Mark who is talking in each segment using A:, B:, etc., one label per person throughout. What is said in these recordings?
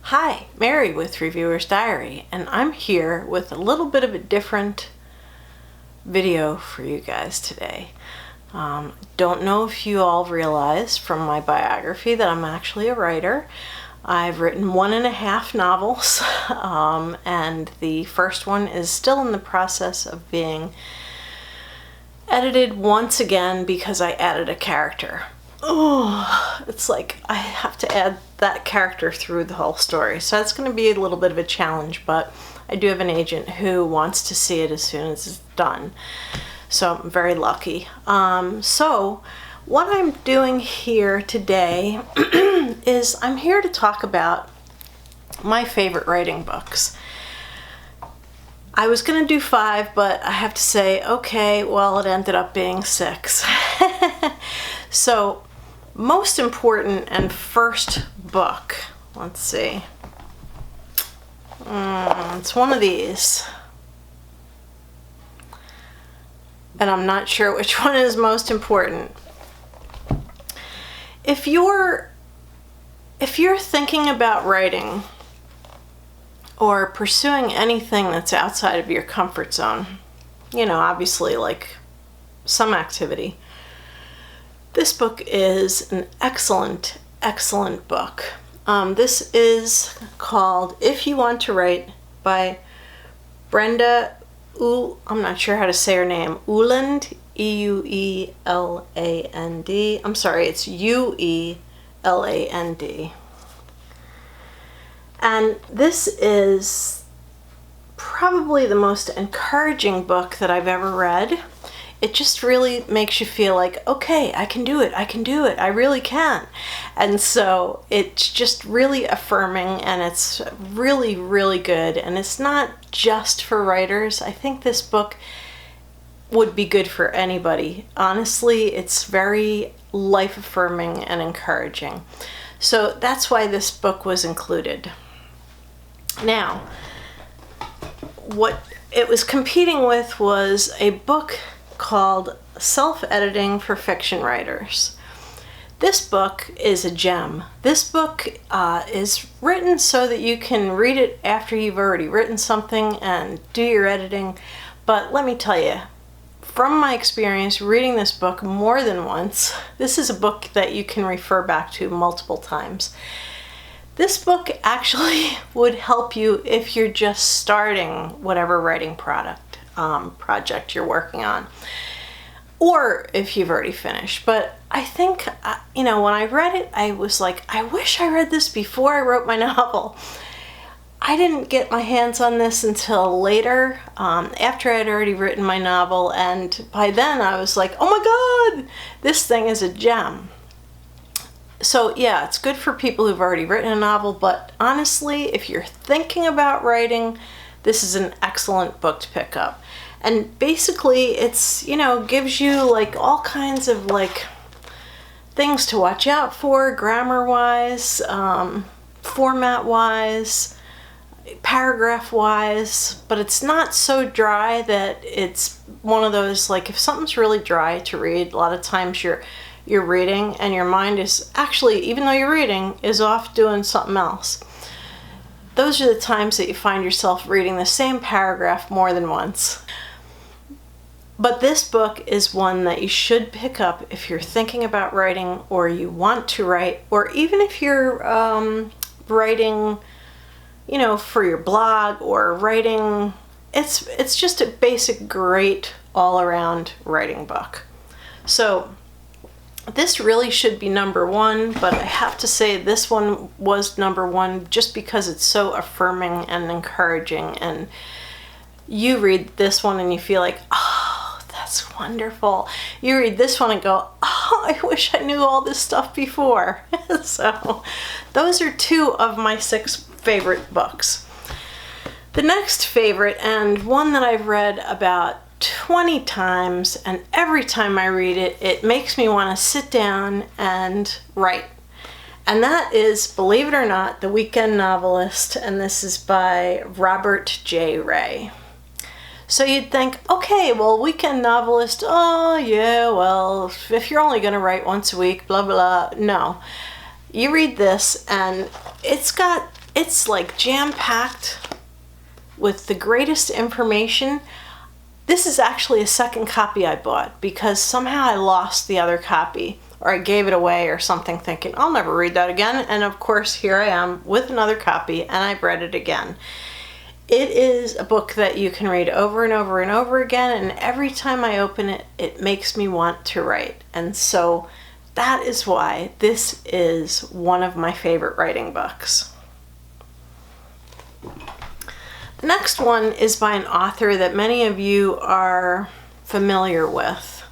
A: Hi, Mary with Reviewer's Diary, and I'm here with a little bit of a different video for you guys today. Don't know if you all realize from my biography that I'm actually a writer. I've written 1.5 novels, and the first one is still in the process of being edited once again because I added a character. Oh, it's like I have to add that character through the whole story. So that's going to be a little bit of a challenge, but I do have an agent who wants to see it as soon as it's done. So I'm very lucky. So what I'm doing here today is I'm here to talk about my favorite writing books. I was going to do 5, but I have to say, okay, well, it ended up being 6. So, most important and first book, let's see, it's one of these, and I'm not sure which one is most important. If you're thinking about writing or pursuing anything that's outside of your comfort zone, you know, obviously like some activity, this book is an excellent, excellent book. This is called If You Want to Write by Brenda, I'm not sure how to say her name, Ueland, E-U-E-L-A-N-D. I'm sorry, it's U-E-L-A-N-D. And this is probably the most encouraging book that I've ever read. It just really makes you feel like, okay, I can do it, I can do it, I really can. And so it's just really affirming, and it's really, really good. And it's not just for writers. I think this book would be good for anybody. Honestly, it's very life-affirming and encouraging. So that's why this book was included. Now, what it was competing with was a book called Self-Editing for Fiction Writers. This book is a gem. This book is written so that you can read it after you've already written something and do your editing. But let me tell you, from my experience reading this book more than once, this is a book that you can refer back to multiple times. This book actually would help you if you're just starting whatever writing project you're working on, or if you've already finished. But I think, when I read it, I was like, I wish I read this before I wrote my novel. I didn't get my hands on this until later, after I had already written my novel, and by then I was like, oh my god, this thing is a gem. So yeah, it's good for people who've already written a novel, but honestly, if you're thinking about writing, this is an excellent book to pick up. And basically it's, gives you like all kinds of like things to watch out for, grammar-wise, format-wise, paragraph-wise, but it's not so dry that it's one of those, like if something's really dry to read, a lot of times you're reading and your mind is actually, even though you're reading, is off doing something else. Those are the times that you find yourself reading the same paragraph more than once. But this book is one that you should pick up if you're thinking about writing, or you want to write, or even if you're writing, for your blog, or writing. It's just a basic, great, all-around writing book. So this really should be number 1, but I have to say this one was number 1 just because it's so affirming and encouraging, and you read this one and you feel like, oh, that's wonderful. You read this one and go, oh, I wish I knew all this stuff before. So those are 2 of my 6 favorite books. The next favorite, and one that I've read about 20 times, and every time I read it, it makes me want to sit down and write. And that is, believe it or not, The Weekend Novelist, and this is by Robert J. Ray. So you'd think, okay, well, weekend novelist, oh yeah, well, if you're only going to write once a week, blah, blah. No. You read this and it's got It's like jam-packed with the greatest information. This is actually a second copy I bought because somehow I lost the other copy, or I gave it away or something, thinking I'll never read that again. And of course, here I am with another copy, and I've read it again. It is a book that you can read over and over and over again, and every time I open it, it makes me want to write. And so that is why this is one of my favorite writing books. The next one is by an author that many of you are familiar with,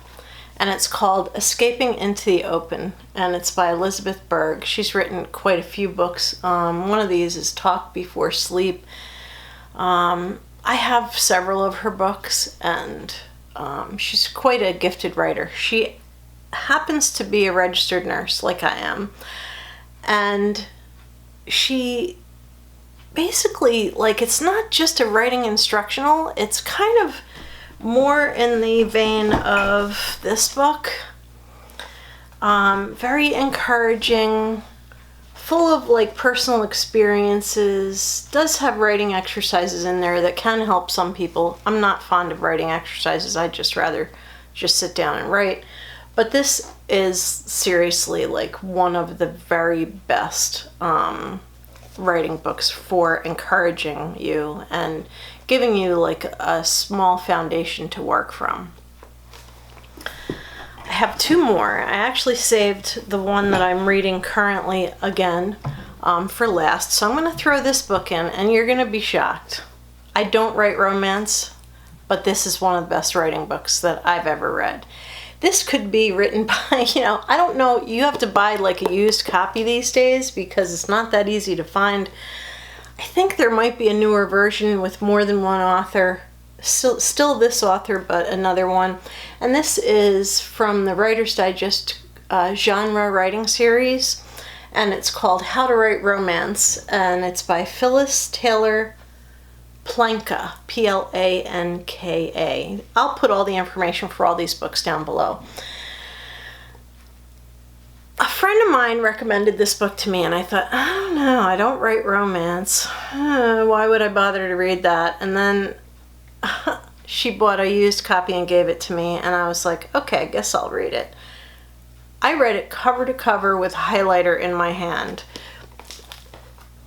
A: and it's called Escaping into the Open, and it's by Elizabeth Berg. She's written quite a few books. One of these is Talk Before Sleep. I have several of her books, and she's quite a gifted writer. She happens to be a registered nurse like I am, and she basically, like, it's not just a writing instructional, it's kind of more in the vein of this book. Very encouraging, full of like personal experiences, does have writing exercises in there that can help some people. I'm not fond of writing exercises, I'd just rather just sit down and write. But this is seriously like one of the very best writing books for encouraging you and giving you like a small foundation to work from. I have two more. I actually saved the one that I'm reading currently again for last, so I'm going to throw this book in and you're going to be shocked. I don't write romance, but this is one of the best writing books that I've ever read. This could be written by, I don't know, you have to buy like a used copy these days because it's not that easy to find. I think there might be a newer version with more than one author. Still this author, but another one. And this is from the Writer's Digest genre writing series, and it's called How to Write Romance, and it's by Phyllis Taylor Planka, Planka. I'll put all the information for all these books down below. A friend of mine recommended this book to me, and I thought, I don't know, I don't write romance. Why would I bother to read that? And then she bought a used copy and gave it to me, and I was like, okay, I guess I'll read it. I read it cover to cover with highlighter in my hand.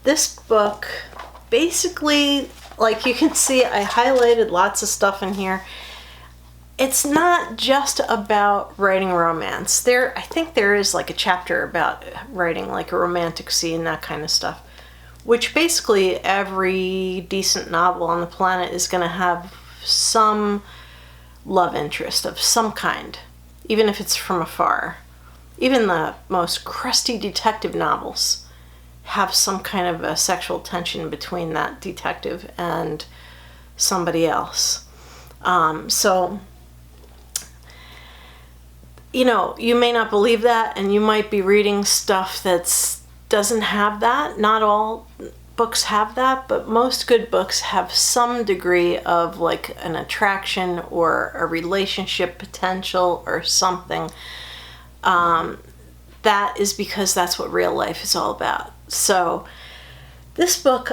A: This book, basically, like you can see, I highlighted lots of stuff in here. It's not just about writing romance. I think there is like a chapter about writing like a romantic scene, that kind of stuff, which basically every decent novel on the planet is going to have some love interest of some kind, even if it's from afar. Even the most crusty detective novels have some kind of a sexual tension between that detective and somebody else. So, you may not believe that, and you might be reading stuff that doesn't have that. Not all books have that, but most good books have some degree of like an attraction or a relationship potential or something. That is because that's what real life is all about. So this book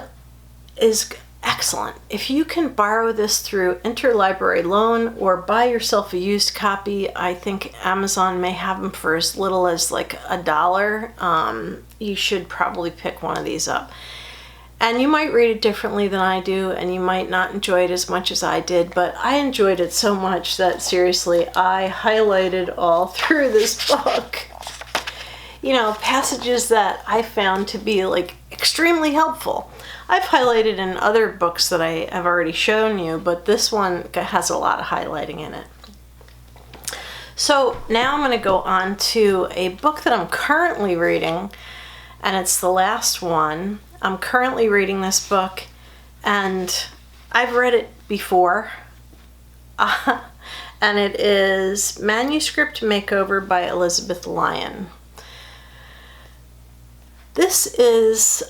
A: is excellent. If you can borrow this through interlibrary loan or buy yourself a used copy, I think Amazon may have them for as little as like $1. You should probably pick one of these up. And you might read it differently than I do, and you might not enjoy it as much as I did, but I enjoyed it so much that seriously, I highlighted all through this book. Passages that I found to be like extremely helpful. I've highlighted in other books that I have already shown you, but this one has a lot of highlighting in it. So now I'm going to go on to a book that I'm currently reading, and it's the last one. I'm currently reading this book, and I've read it before, and it is Manuscript Makeover by Elizabeth Lyon. This is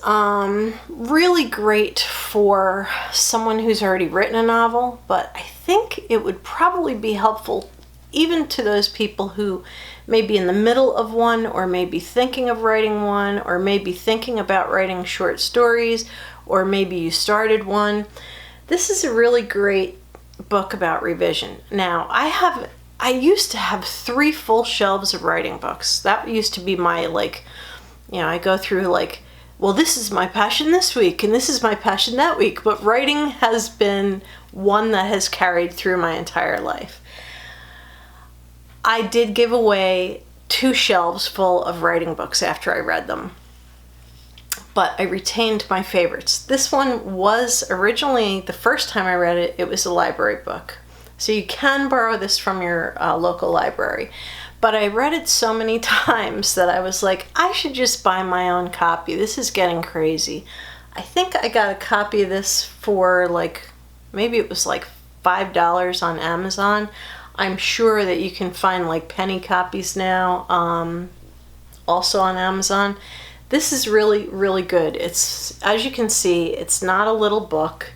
A: really great for someone who's already written a novel, but I think it would probably be helpful even to those people who may be in the middle of one, or may be thinking of writing one, or may be thinking about writing short stories, or maybe you started one. This is a really great book about revision. Now, I used to have 3 full shelves of writing books. That used to be my, like, you know, I go through like, well, this is my passion this week, and this is my passion that week. But writing has been one that has carried through my entire life. I did give away 2 shelves full of writing books after I read them, but I retained my favorites. This one was originally, the first time I read it, it was a library book. So you can borrow this from your local library. But I read it so many times that I was like, I should just buy my own copy. This is getting crazy. I think I got a copy of this for like, maybe it was like $5 on Amazon. I'm sure that you can find like penny copies now, also on Amazon. This is really, really good. It's, as you can see, it's not a little book.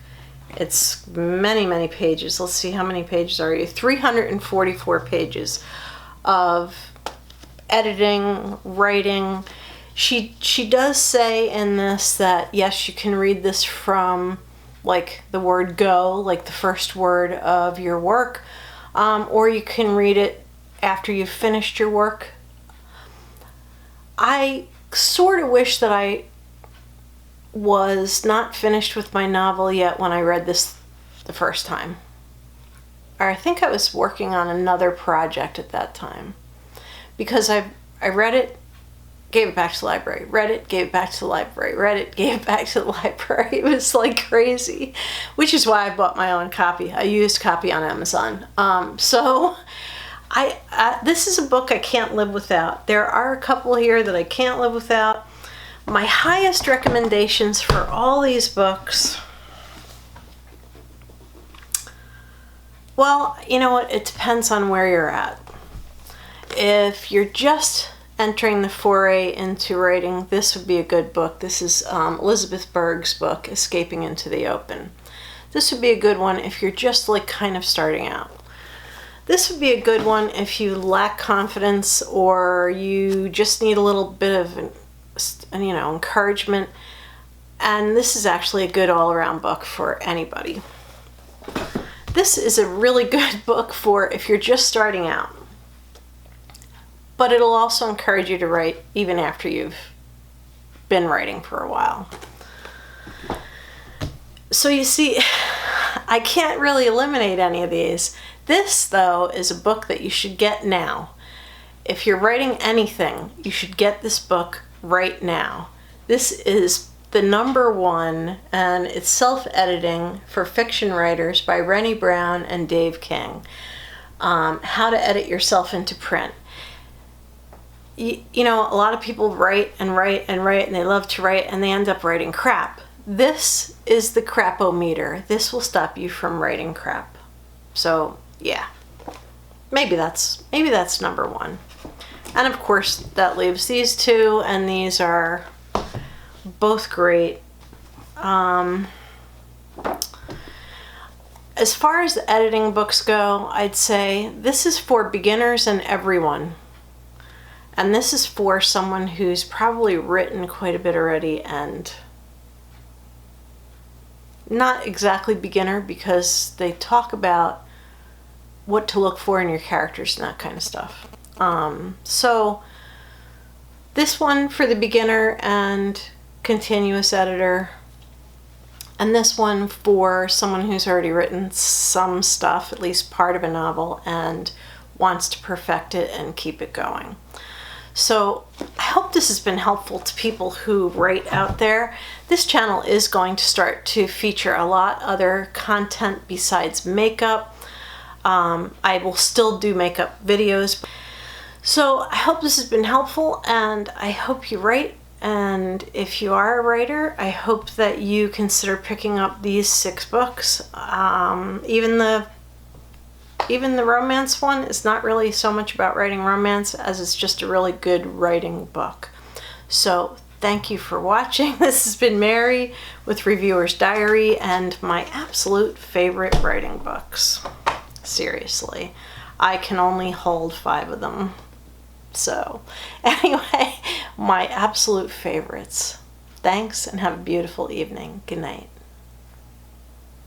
A: It's many, many pages. Let's see, how many pages are you? 344 pages of editing, writing. She does say in this that, yes, you can read this from like the word go, like the first word of your work, or you can read it after you've finished your work. I sort of wish that I was not finished with my novel yet when I read this the first time. Or I think I was working on another project at that time, because I read it, gave it back to the library, read it, gave it back to the library, read it, gave it back to the library. It was like crazy, which is why I bought my own copy. I used copy on Amazon. So this is a book I can't live without. There are a couple here that I can't live without. My highest recommendations for all these books, well, you know what? It depends on where you're at. If you're just entering the foray into writing, this would be a good book. This is Elizabeth Berg's book, Escaping into the Open. This would be a good one if you're just like kind of starting out. This would be a good one if you lack confidence, or you just need a little bit of encouragement. And this is actually a good all-around book for anybody. This is a really good book for if you're just starting out, but it'll also encourage you to write even after you've been writing for a while. So you see, I can't really eliminate any of these. This, though, is a book that you should get now. If you're writing anything, you should get this book right now. This is the #1, and it's Self-Editing for Fiction Writers by Rennie Brown and Dave King. How to edit yourself into print. You know, a lot of people write and write and write, and they love to write, and they end up writing crap. This is the crapometer. This will stop you from writing crap. So, yeah. Maybe that's #1. And of course, that leaves these 2, and these are both great. As far as the editing books go, I'd say this is for beginners and everyone. And this is for someone who's probably written quite a bit already, and not exactly beginner, because they talk about what to look for in your characters and that kind of stuff. So this one for the beginner and continuous editor, and this one for someone who's already written some stuff, at least part of a novel, and wants to perfect it and keep it going. So I hope this has been helpful to people who write out there. This channel is going to start to feature a lot other content besides makeup. I will still do makeup videos. So I hope this has been helpful, and I hope you write. And if you are a writer, I hope that you consider picking up these 6 books. Even the romance one is not really so much about writing romance as it's just a really good writing book. So thank you for watching. This has been Mary with Reviewer's Diary and my absolute favorite writing books. Seriously. I can only hold 5 of them. So anyway, my absolute favorites. Thanks and have a beautiful evening. Good night.